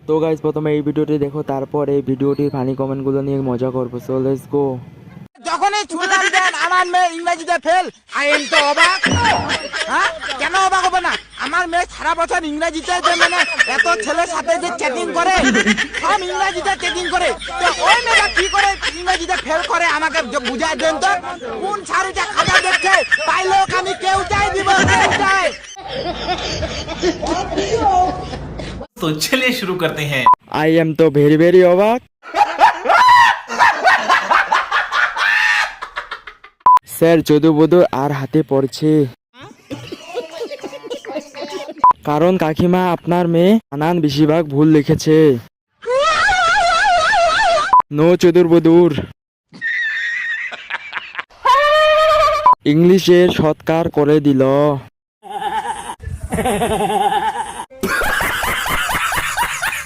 তো গাইজ প্রথমে এই ভিডিওটি দেখো, তারপর এই ভিডিওটির ফানি কমেন্টগুলো নিয়ে মজা করবো। So let's go. যখনই শুনলাম যে আমার মেয়ে ইংরেজিতে ফেল, আই এম তো অবাক। হ্যাঁ, কেন অবাক হবে না? আমার মেয়ে সারা বছর ইংরেজিতে যে মানে এত ছেলের সাথে যে চ্যাটিং করে, সব ইংরেজিতে চ্যাটিং করে, তো ওই মেয়েটা কি করে ইংরেজিতে ফেল করে আমাকে বুঝাই দেন তো। কোন শাড়িটা খাতা দেখছে, পাইলোক আমি কেউ চাই দিব, কেউ চাই। तो चलिए शुरू करते हैं। আই এম তো ভেরি ভেরি অবাক। স্যার যদুবধূ আর হাতে পড়ছে, কারণ কাকিমা আপনার মেয়ে নানান বেশিরভাগ ভুল লিখেছে। নো চতুর্বধূর ইংলিশে সৎকার করে দিল।